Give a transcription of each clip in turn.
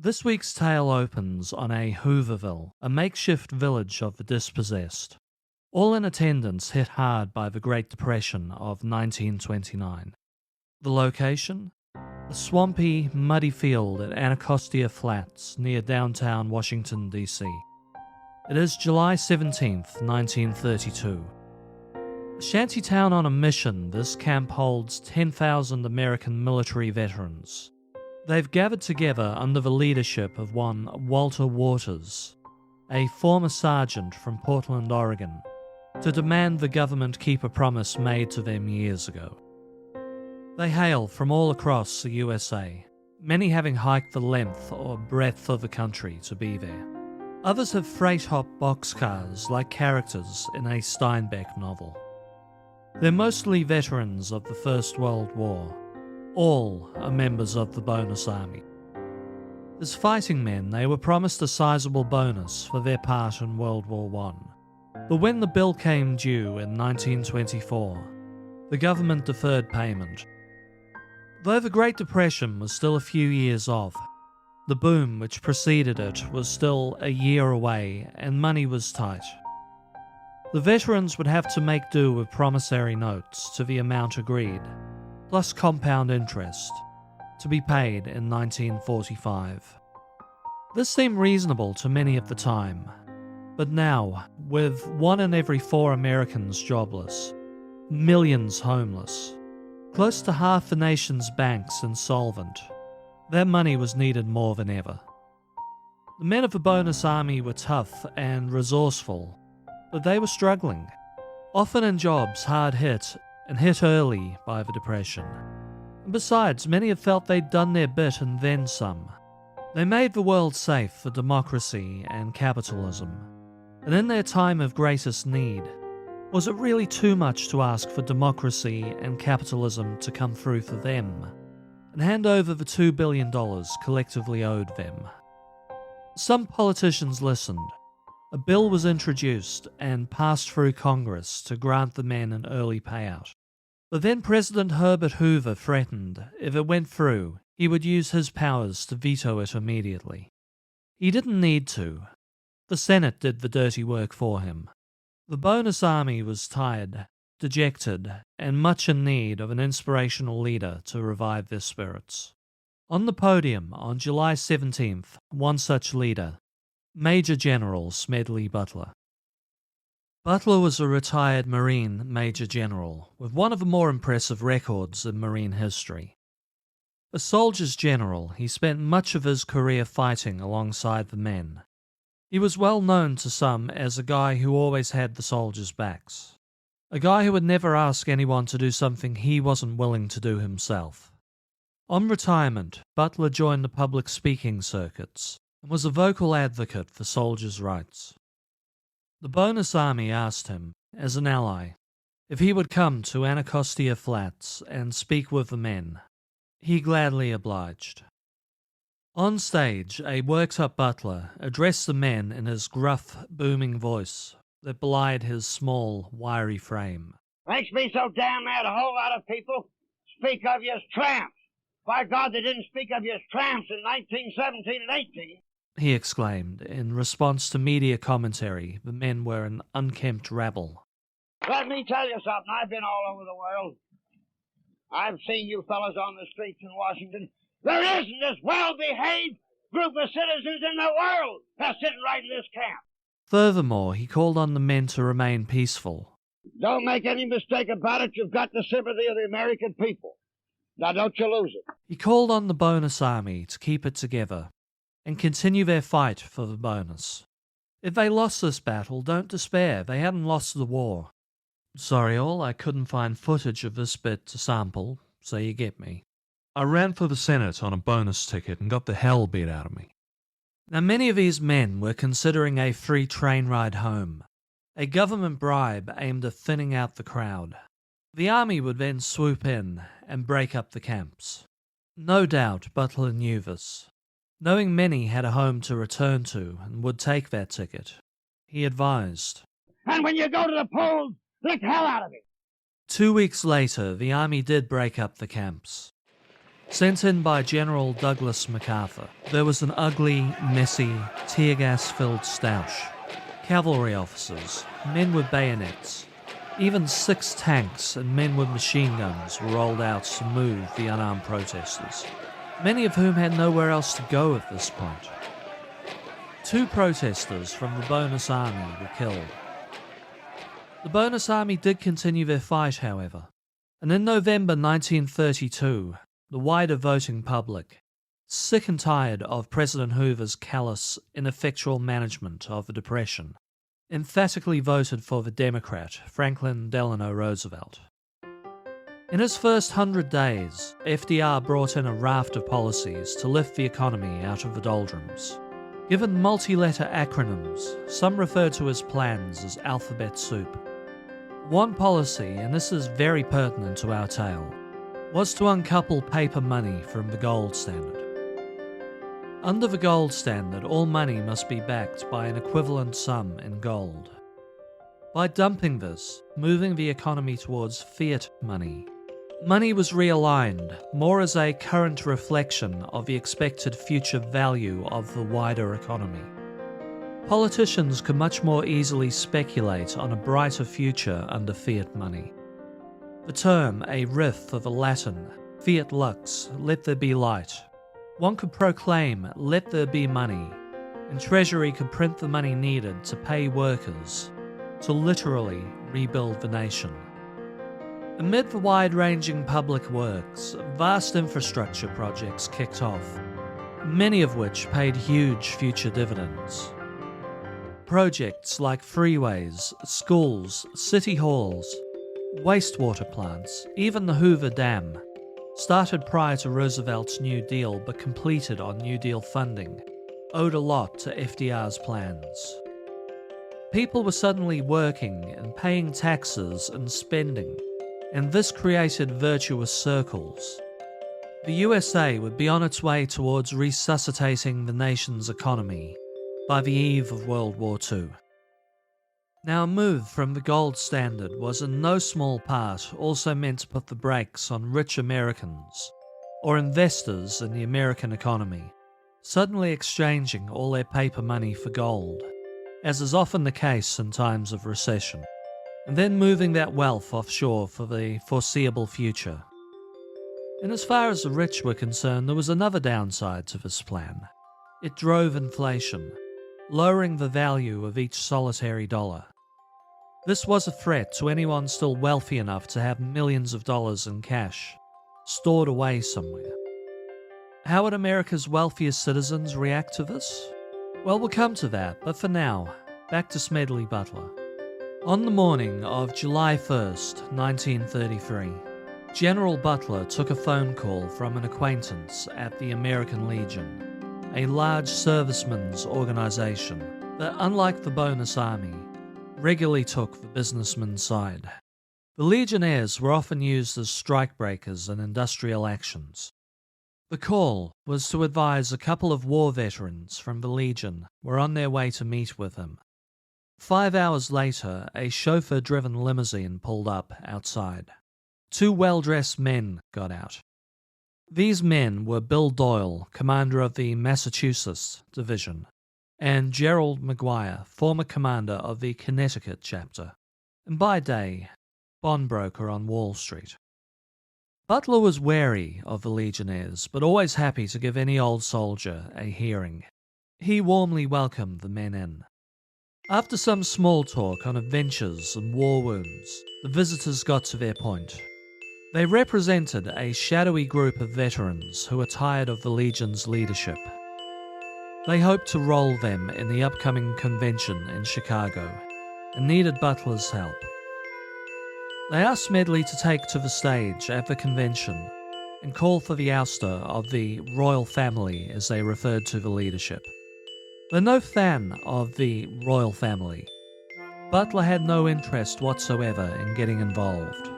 This week's tale opens on a Hooverville, a makeshift village of the dispossessed, all in attendance hit hard by the Great Depression of 1929. The location? A swampy, muddy field at Anacostia Flats near downtown Washington, D.C. It is July 17th, 1932. A shantytown on a mission, this camp holds 10,000 American military veterans. They've gathered together under the leadership of one Walter Waters, a former sergeant from Portland, Oregon, to demand the government keep a promise made to them years ago. They hail from all across the USA, many having hiked the length or breadth of the country to be there. Others have freight-hop boxcars like characters in a Steinbeck novel. They're mostly veterans of the First World War. All are members of the Bonus Army. As fighting men, they were promised a sizable bonus for their part in World War I. But when the bill came due in 1924, the government deferred payment. Though the Great Depression was still a few years off, the boom which preceded it was still a year away and money was tight. The veterans would have to make do with promissory notes to the amount agreed, plus compound interest, to be paid in 1945. This seemed reasonable to many at the time, but now, with 1 in every 4 Americans jobless, millions homeless, close to half the nation's banks insolvent, that money was needed more than ever. The men of the Bonus Army were tough and resourceful, but they were struggling, often in jobs hard hit and hit early by the Depression. And besides, many had felt they'd done their bit and then some. They made the world safe for democracy and capitalism, and in their time of greatest need, was it really too much to ask for democracy and capitalism to come through for them, and hand over the $2 billion collectively owed them? Some politicians listened. A bill was introduced and passed through Congress to grant the men an early payout. But then President Herbert Hoover threatened, if it went through, he would use his powers to veto it immediately. He didn't need to. The Senate did the dirty work for him. The Bonus Army was tired, dejected, and much in need of an inspirational leader to revive their spirits. On the podium on July 17th, one such leader, Major General Smedley Butler. Butler was a retired Marine Major General with one of the more impressive records in Marine history. A soldier's general, he spent much of his career fighting alongside the men. He was well known to some as a guy who always had the soldiers' backs. A guy who would never ask anyone to do something he wasn't willing to do himself. On retirement, Butler joined the public speaking circuits and was a vocal advocate for soldiers' rights. The Bonus Army asked him, as an ally, if he would come to Anacostia Flats and speak with the men. He gladly obliged. On stage, a worked-up Butler addressed the men in his gruff, booming voice that belied his small, wiry frame. Makes me so damn mad a whole lot of people speak of you as tramps. By God, they didn't speak of you as tramps in 1917 and 18. He exclaimed, in response to media commentary. The men were an unkempt rabble. Let me tell you something. I've been all over the world. I've seen you fellas on the streets in Washington. There isn't this well-behaved group of citizens in the world that's sitting right in this camp. Furthermore, he called on the men to remain peaceful. Don't make any mistake about it. You've got the sympathy of the American people. Now don't you lose it. He called on the Bonus Army to keep it together and continue their fight for the bonus. If they lost this battle, don't despair. They hadn't lost the war. Sorry all, I couldn't find footage of this bit to sample, so you get me. I ran for the Senate on a bonus ticket and got the hell beat out of me. Now many of these men were considering a free train ride home, a government bribe aimed at thinning out the crowd. The army would then swoop in and break up the camps. No doubt Butler knew this. Knowing many had a home to return to and would take that ticket, he advised. And when you go to the polls, lick hell out of it. 2 weeks later, the army did break up the camps. Sent in by General Douglas MacArthur, there was an ugly, messy, tear gas-filled stoush. Cavalry officers, men with bayonets, even 6 tanks and men with machine guns were rolled out to move the unarmed protesters, many of whom had nowhere else to go at this point. 2 protesters from the Bonus Army were killed. The Bonus Army did continue their fight, however, and in November 1932, the wider voting public, sick and tired of President Hoover's callous, ineffectual management of the Depression, emphatically voted for the Democrat Franklin Delano Roosevelt. In his first 100 days, FDR brought in a raft of policies to lift the economy out of the doldrums. Given multi-letter acronyms, some refer to his plans as alphabet soup. One policy, and this is very pertinent to our tale, was to uncouple paper money from the gold standard. Under the gold standard, all money must be backed by an equivalent sum in gold. By dumping this, moving the economy towards fiat money, money was realigned more as a current reflection of the expected future value of the wider economy. Politicians could much more easily speculate on a brighter future under fiat money. The term, a riff of the Latin, fiat lux, let there be light. One could proclaim, let there be money, and Treasury could print the money needed to pay workers, to literally rebuild the nation. Amid the wide-ranging public works, vast infrastructure projects kicked off, many of which paid huge future dividends. Projects like freeways, schools, city halls, wastewater plants, even the Hoover Dam, started prior to Roosevelt's New Deal but completed on New Deal funding, owed a lot to FDR's plans. People were suddenly working and paying taxes and spending, and this created virtuous circles. The USA would be on its way towards resuscitating the nation's economy by the eve of World War II. Now, a move from the gold standard was in no small part also meant to put the brakes on rich Americans, or investors in the American economy, suddenly exchanging all their paper money for gold, as is often the case in times of recession, and then moving that wealth offshore for the foreseeable future. And as far as the rich were concerned, there was another downside to this plan. It drove inflation, lowering the value of each solitary dollar. This was a threat to anyone still wealthy enough to have millions of dollars in cash, stored away somewhere. How would America's wealthiest citizens react to this? Well, we'll come to that, but for now, back to Smedley Butler. On the morning of July 1st, 1933, General Butler took a phone call from an acquaintance at the American Legion, a large servicemen's organization that, unlike the Bonus Army, regularly took the businessman's side. The Legionnaires were often used as strikebreakers in industrial actions. The call was to advise a couple of war veterans from the Legion were on their way to meet with him. 5 hours later, a chauffeur-driven limousine pulled up outside. 2 well-dressed men got out. These men were Bill Doyle, commander of the Massachusetts Division, and Gerald McGuire, former commander of the Connecticut chapter, and by day, bondbroker on Wall Street. Butler was wary of the Legionnaires, but always happy to give any old soldier a hearing. He warmly welcomed the men in. After some small talk on adventures and war wounds, the visitors got to their point. They represented a shadowy group of veterans who were tired of the Legion's leadership. They hoped to roll them in the upcoming convention in Chicago and needed Butler's help. They asked Smedley to take to the stage at the convention and call for the ouster of the royal family, as they referred to the leadership. Though no fan of the royal family, Butler had no interest whatsoever in getting involved.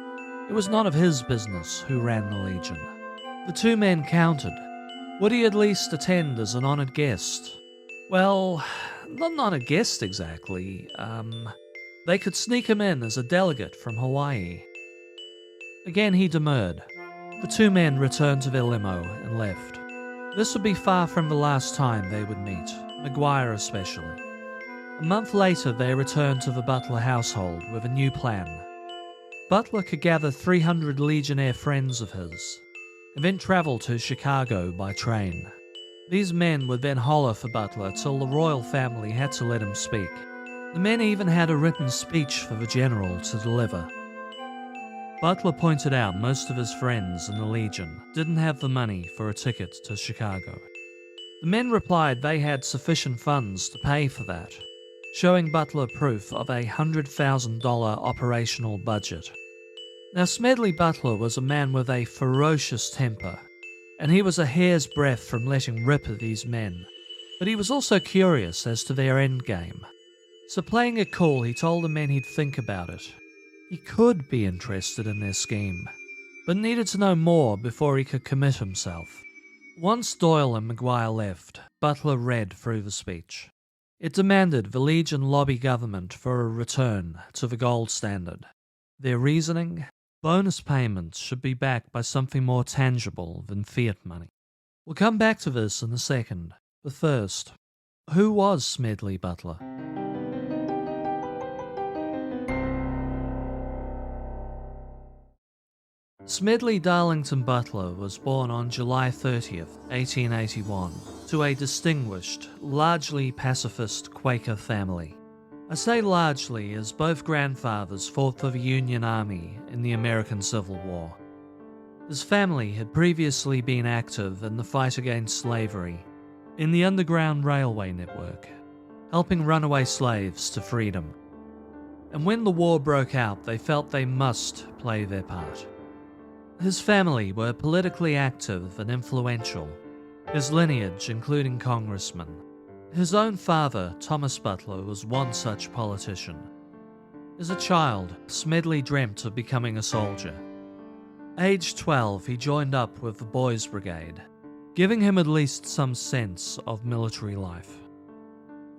It was none of his business who ran the Legion. The 2 men countered. Would he at least attend as an honoured guest? Well, not an honoured guest exactly. They could sneak him in as a delegate from Hawaii. Again he demurred. The two men returned to their limo and left. This would be far from the last time they would meet, Maguire especially. A month later, they returned to the Butler household with a new plan. Butler could gather 300 Legionnaire friends of his, and then travel to Chicago by train. These men would then holler for Butler till the royal family had to let him speak. The men even had a written speech for the general to deliver. Butler pointed out most of his friends in the Legion didn't have the money for a ticket to Chicago. The men replied they had sufficient funds to pay for that, showing Butler proof of a $100,000 operational budget. Now, Smedley Butler was a man with a ferocious temper, and he was a hair's breadth from letting rip at these men, but he was also curious as to their endgame. So playing it cool, he told the men he'd think about it. He could be interested in their scheme, but needed to know more before he could commit himself. Once Doyle and Maguire left, Butler read through the speech. It demanded the Legion lobby government for a return to the gold standard. Their reasoning? Bonus payments should be backed by something more tangible than fiat money. We'll come back to this in a second, but first, who was Smedley Butler? Smedley Darlington Butler was born on July 30th, 1881, to a distinguished, largely pacifist Quaker family. I say largely as both grandfathers fought for the Union Army in the American Civil War. His family had previously been active in the fight against slavery in the Underground Railway network, helping runaway slaves to freedom. And when the war broke out, they felt they must play their part. His family were politically active and influential, his lineage including congressmen. His own father, Thomas Butler, was one such politician. As a child, Smedley dreamt of becoming a soldier. Aged 12, he joined up with the Boys Brigade, giving him at least some sense of military life.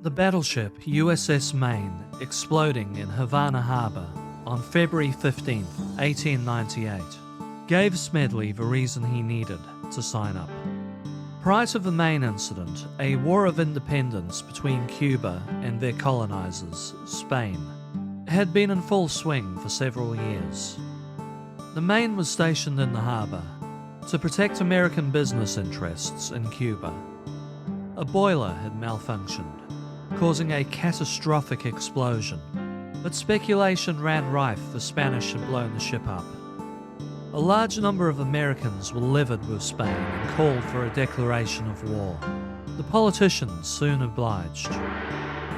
The battleship USS Maine exploding in Havana Harbor on February 15, 1898, gave Smedley the reason he needed to sign up. Prior to the Maine incident, a war of independence between Cuba and their colonizers, Spain, had been in full swing for several years. The Maine was stationed in the harbor to protect American business interests in Cuba. A boiler had malfunctioned, causing a catastrophic explosion, but speculation ran rife the Spanish had blown the ship up. A large number of Americans were livid with Spain and called for a declaration of war. The politicians soon obliged.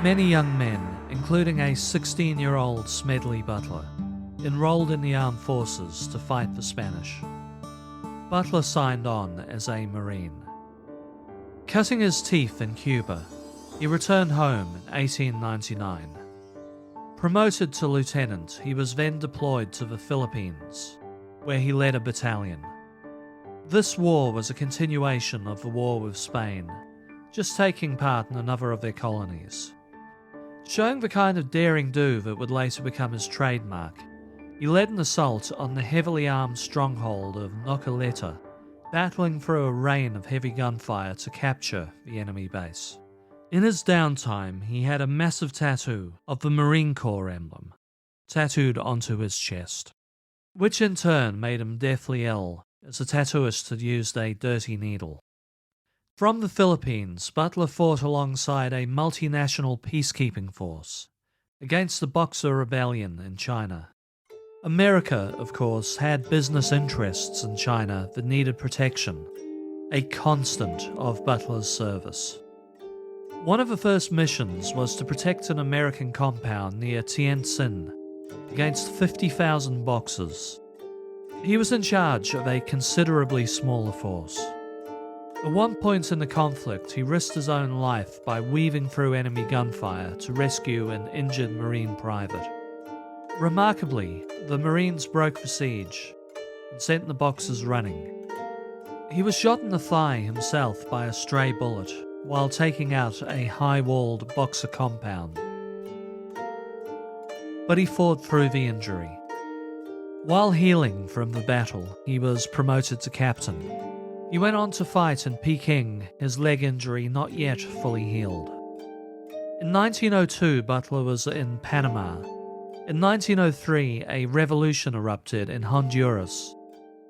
Many young men, including a 16-year-old Smedley Butler, enrolled in the armed forces to fight the Spanish. Butler signed on as a Marine. Cutting his teeth in Cuba, he returned home in 1899. Promoted to lieutenant, he was then deployed to the Philippines, where he led a battalion. This war was a continuation of the war with Spain, just taking part in another of their colonies. Showing the kind of daring-do that would later become his trademark, he led an assault on the heavily armed stronghold of Nocoleta, battling through a rain of heavy gunfire to capture the enemy base. In his downtime, he had a massive tattoo of the Marine Corps emblem tattooed onto his chest, which in turn made him deathly ill, as the tattooist had used a dirty needle. From the Philippines, Butler fought alongside a multinational peacekeeping force against the Boxer Rebellion in China. America, of course, had business interests in China that needed protection, a constant of Butler's service. One of the first missions was to protect an American compound near Tientsin against 50,000 Boxers. He was in charge of a considerably smaller force. At one point in the conflict, he risked his own life by weaving through enemy gunfire to rescue an injured Marine private. Remarkably, the Marines broke the siege and sent the Boxers running. He was shot in the thigh himself by a stray bullet while taking out a high-walled Boxer compound, but he fought through the injury. While healing from the battle, he was promoted to captain. He went on to fight in Peking, his leg injury not yet fully healed. In 1902, Butler was in Panama. In 1903, a revolution erupted in Honduras,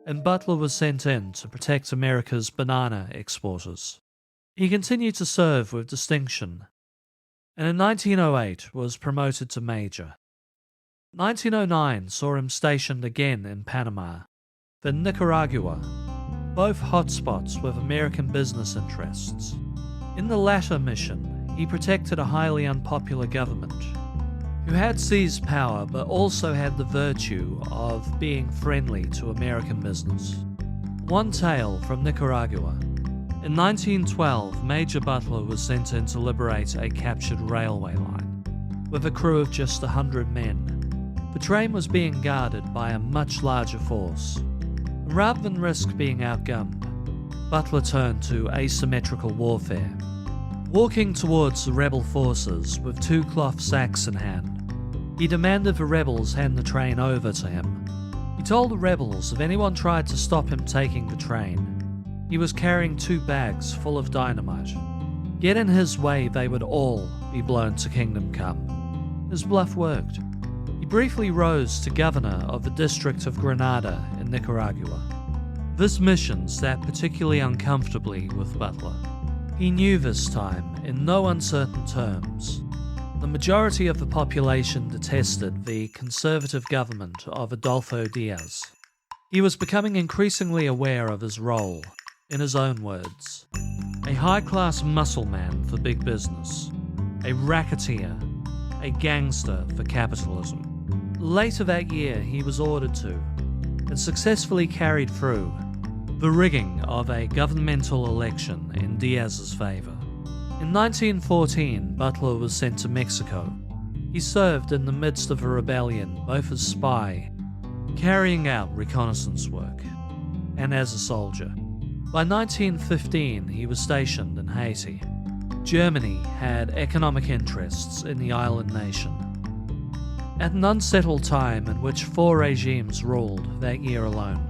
and Butler was sent in to protect America's banana exporters. He continued to serve with distinction, and in 1908 was promoted to major. 1909 saw him stationed again in Panama, then Nicaragua, both hotspots with American business interests. In the latter mission, he protected a highly unpopular government, who had seized power but also had the virtue of being friendly to American business. One tale from Nicaragua. In 1912, Major Butler was sent in to liberate a captured railway line, with a crew of just 100 men. The train was being guarded by a much larger force. Rather than risk being outgunned, Butler turned to asymmetrical warfare. Walking towards the rebel forces with 2 cloth sacks in hand, he demanded the rebels hand the train over to him. He told the rebels if anyone tried to stop him taking the train, he was carrying 2 bags full of dynamite. Get in his way, they would all be blown to kingdom come. His bluff worked. He briefly rose to governor of the district of Granada in Nicaragua. This mission sat particularly uncomfortably with Butler. He knew this time, in no uncertain terms, the majority of the population detested the conservative government of Adolfo Diaz. He was becoming increasingly aware of his role, in his own words, a high-class muscle man for big business, a racketeer, a gangster for capitalism. Later that year, he was ordered to, and successfully carried through, the rigging of a governmental election in Diaz's favor. In 1914, Butler was sent to Mexico. He served in the midst of a rebellion, both as spy, carrying out reconnaissance work, and as a soldier. By 1915, he was stationed in Haiti. Germany had economic interests in the island nation. At an unsettled time in which 4 regimes ruled that year alone,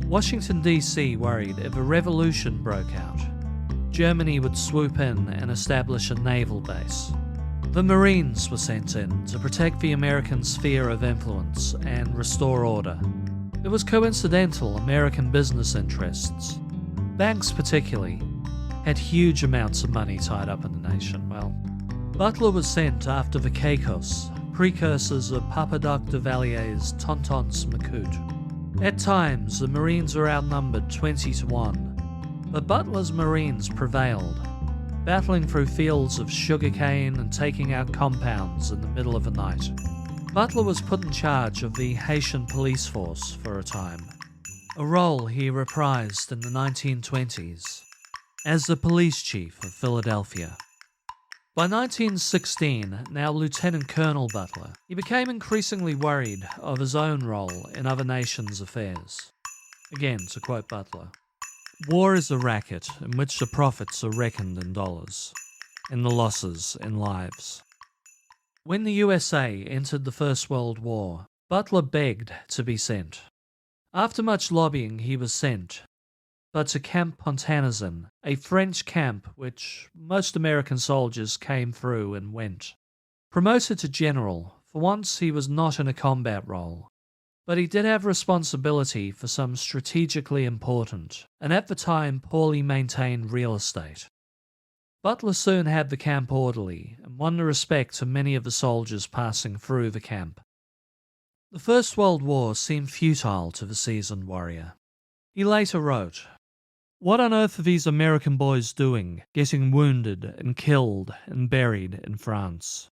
Washington, D.C. worried if a revolution broke out, Germany would swoop in and establish a naval base. The Marines were sent in to protect the American sphere of influence and restore order. It was coincidental American business interests, banks particularly, had huge amounts of money tied up in the nation. Well, Butler was sent after the Caicos, precursors of Papa Doc de Valier's Tontons Macoute. At times, the Marines were outnumbered 20 to 1, but Butler's Marines prevailed, battling through fields of sugarcane and taking out compounds in the middle of the night. Butler was put in charge of the Haitian police force for a time, a role he reprised in the 1920s as the police chief of Philadelphia. By 1916, now Lieutenant Colonel Butler, he became increasingly worried of his own role in other nations' affairs. Again, to quote Butler, "War is a racket in which the profits are reckoned in dollars, and the losses in lives." When the USA entered the First World War, Butler begged to be sent. After much lobbying, he was sent, but to Camp Pontanazin, a French camp which most American soldiers came through and went. Promoted to general, for once he was not in a combat role, but he did have responsibility for some strategically important, and at the time poorly maintained real estate. Butler soon had the camp orderly, and won the respect of many of the soldiers passing through the camp. The First World War seemed futile to the seasoned warrior. He later wrote, "What on earth are these American boys doing, getting wounded and killed and buried in France?"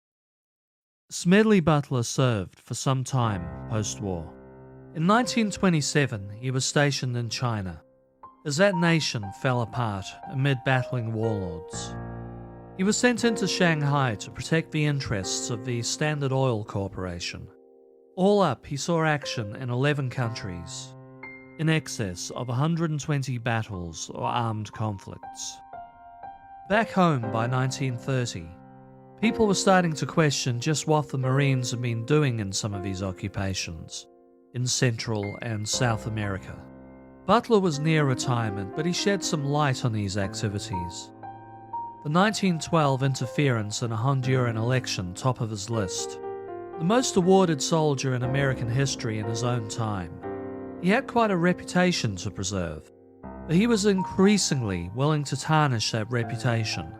Smedley Butler served for some time post-war. In 1927, he was stationed in China, as that nation fell apart amid battling warlords. He was sent into Shanghai to protect the interests of the Standard Oil Corporation. All up, he saw action in 11 countries, in excess of 120 battles or armed conflicts. Back home by 1930, people were starting to question just what the Marines had been doing in some of these occupations. in Central and South America. Butler was near retirement, but he shed some light on these activities. The 1912 interference in a Honduran election top of his list. The most awarded soldier in American history in his own time. He had quite a reputation to preserve, but he was increasingly willing to tarnish that reputation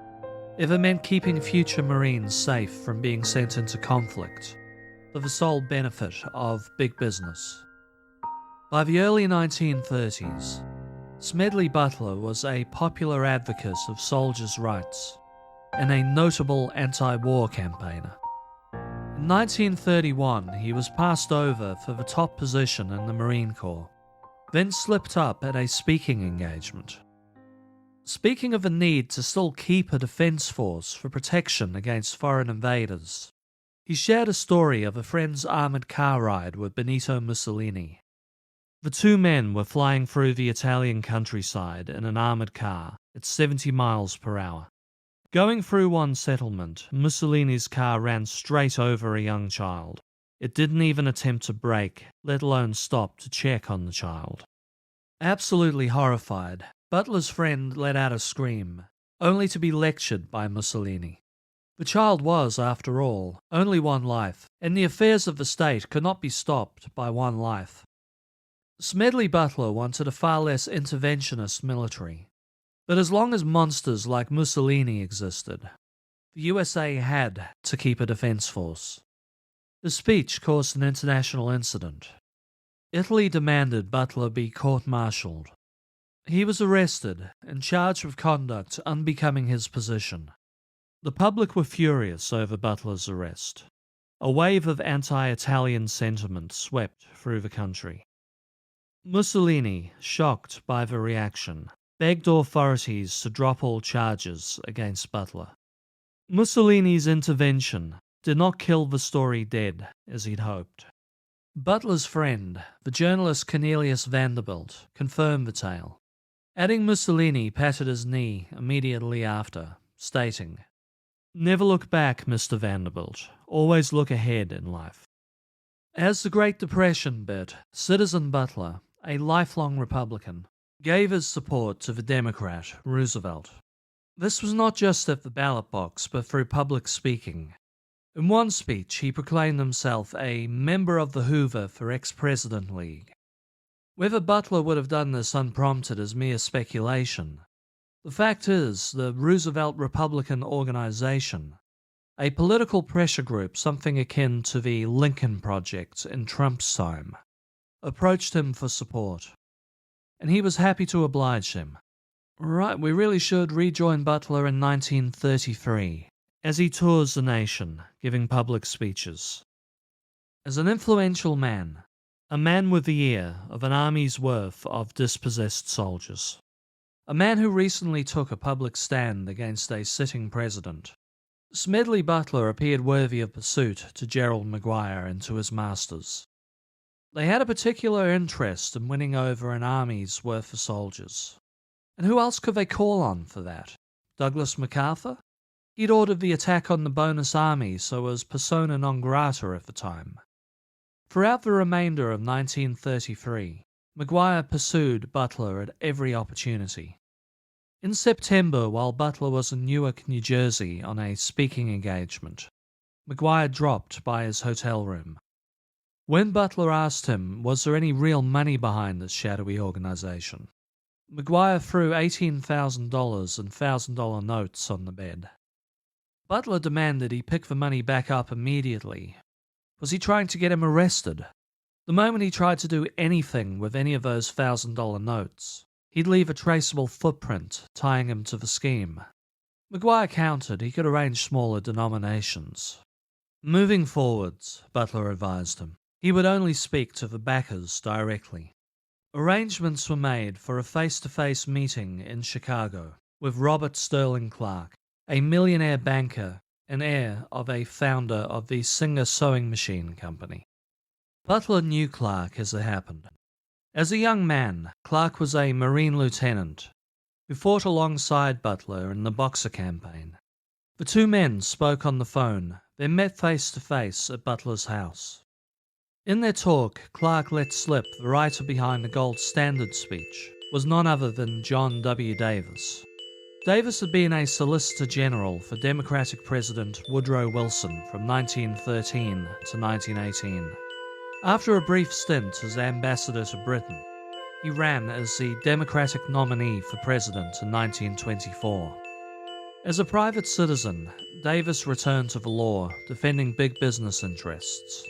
if it meant keeping future Marines safe from being sent into conflict for the sole benefit of big business. By the early 1930s, Smedley Butler was a popular advocate of soldiers' rights and a notable anti-war campaigner. In 1931, he was passed over for the top position in the Marine Corps, then slipped up at a speaking engagement. Speaking of the need to still keep a defense force for protection against foreign invaders, he shared a story of a friend's armored car ride with Benito Mussolini. The two men were flying through the Italian countryside in an armored car at 70 miles per hour. Going through one settlement, Mussolini's car ran straight over a young child. It didn't even attempt to brake, let alone stop to check on the child. Absolutely horrified, Butler's friend let out a scream, only to be lectured by Mussolini. The child was, after all, only one life, and the affairs of the state could not be stopped by one life. Smedley Butler wanted a far less interventionist military, but as long as monsters like Mussolini existed, the USA had to keep a defense force. The speech caused an international incident. Italy demanded Butler be court-martialed. He was arrested and charged with conduct unbecoming his position. The public were furious over Butler's arrest. A wave of anti-Italian sentiment swept through the country. Mussolini, shocked by the reaction, begged authorities to drop all charges against Butler. Mussolini's intervention did not kill the story dead, as he'd hoped. Butler's friend, the journalist Cornelius Vanderbilt, confirmed the tale, adding Mussolini patted his knee immediately after, stating, "Never look back, Mr. Vanderbilt. Always look ahead in life." As the Great Depression bit, Citizen Butler, a lifelong Republican, gave his support to the Democrat, Roosevelt. This was not just at the ballot box, but through public speaking. In one speech, he proclaimed himself a member of the Hoover for Ex-President League. Whether Butler would have done this unprompted is mere speculation. The fact is, the Roosevelt Republican Organization, a political pressure group something akin to the Lincoln Project in Trump's time, approached him for support, and he was happy to oblige him. Right, we really should rejoin Butler in 1933, as he tours the nation, giving public speeches. As an influential man, a man with the ear of an army's worth of dispossessed soldiers, a man who recently took a public stand against a sitting president, Smedley Butler appeared worthy of pursuit to Gerald Maguire and to his masters. They had a particular interest in winning over an army's worth of soldiers. And who else could they call on for that? Douglas MacArthur? He'd ordered the attack on the bonus army, so was persona non grata at the time. Throughout the remainder of 1933, Maguire pursued Butler at every opportunity. In September, while Butler was in Newark, New Jersey on a speaking engagement, Maguire dropped by his hotel room. When Butler asked him, was there any real money behind this shadowy organization, Maguire threw $18,000 and $1,000 notes on the bed. Butler demanded he pick the money back up immediately. Was he trying to get him arrested? The moment he tried to do anything with any of those $1,000 notes, he'd leave a traceable footprint tying him to the scheme. Maguire countered he could arrange smaller denominations. Moving forwards, Butler advised him, he would only speak to the backers directly. Arrangements were made for a face-to-face meeting in Chicago with Robert Sterling Clark, a millionaire banker and heir of a founder of the Singer Sewing Machine Company. Butler knew Clark as it happened. As a young man, Clark was a Marine lieutenant who fought alongside Butler in the Boxer Campaign. The two men spoke on the phone, then met face-to-face at Butler's house. In their talk, Clark let slip the writer behind the gold standard speech was none other than John W. Davis. Davis had been a Solicitor General for Democratic President Woodrow Wilson from 1913 to 1918. After a brief stint as ambassador to Britain, he ran as the Democratic nominee for president in 1924. As a private citizen, Davis returned to the law, defending big business interests.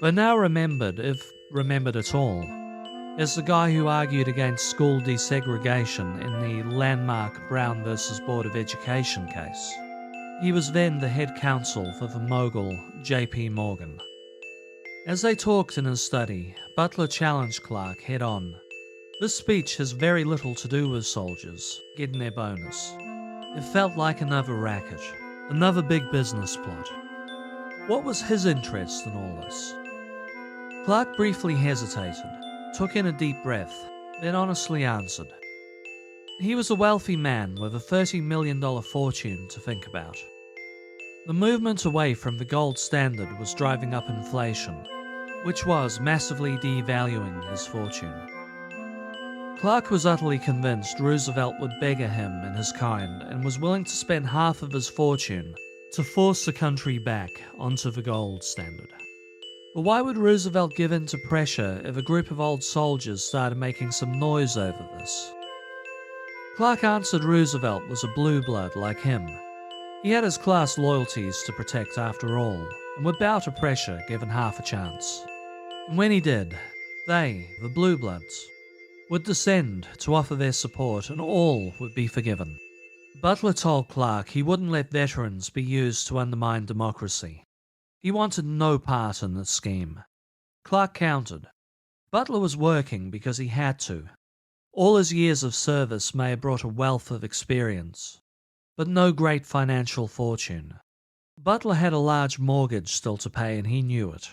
Though now remembered, if remembered at all, as the guy who argued against school desegregation in the landmark Brown v. Board of Education case, he was then the head counsel for the mogul J.P. Morgan. As they talked in his study, Butler challenged Clark head-on. This speech has very little to do with soldiers getting their bonus. It felt like another racket, another big business plot. What was his interest in all this? Clark briefly hesitated, took in a deep breath, then honestly answered. He was a wealthy man with a $30 million fortune to think about. The movement away from the gold standard was driving up inflation, which was massively devaluing his fortune. Clark was utterly convinced Roosevelt would beggar him and his kind and was willing to spend half of his fortune to force the country back onto the gold standard. But why would Roosevelt give in to pressure if a group of old soldiers started making some noise over this? Clark answered Roosevelt was a blue blood like him. He had his class loyalties to protect after all, and would bow to pressure given half a chance. And when he did, they, the blue bloods, would descend to offer their support and all would be forgiven. Butler told Clark he wouldn't let veterans be used to undermine democracy. He wanted no part in the scheme. Clark countered. Butler was working because he had to. All his years of service may have brought a wealth of experience, but no great financial fortune. Butler had a large mortgage still to pay and he knew it.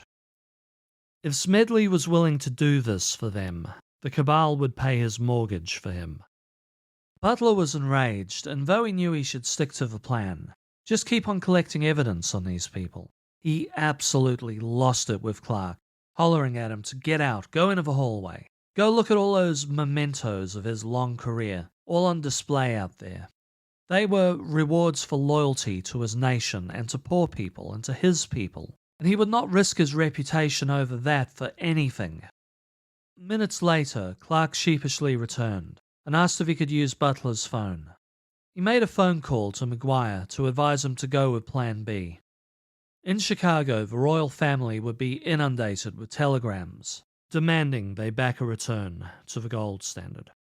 If Smedley was willing to do this for them, the cabal would pay his mortgage for him. Butler was enraged, and though he knew he should stick to the plan, just keep on collecting evidence on these people, he absolutely lost it with Clark, hollering at him to get out, go into the hallway, go look at all those mementos of his long career, all on display out there. They were rewards for loyalty to his nation and to poor people and to his people, and he would not risk his reputation over that for anything. Minutes later, Clark sheepishly returned and asked if he could use Butler's phone. He made a phone call to McGuire to advise him to go with Plan B. In Chicago, the royal family would be inundated with telegrams demanding they back a return to the gold standard.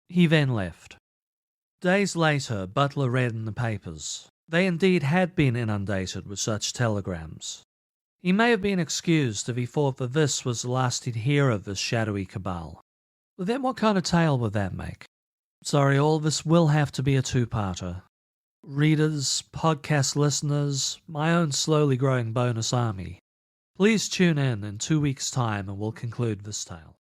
He then left. Days later, Butler read in the papers. They indeed had been inundated with such telegrams. He may have been excused if he thought that this was the last he'd hear of this shadowy cabal. But then what kind of tale would that make? Sorry, all this will have to be a two-parter. Readers, podcast listeners, my own slowly growing bonus army. Please tune in 2 weeks' time and we'll conclude this tale.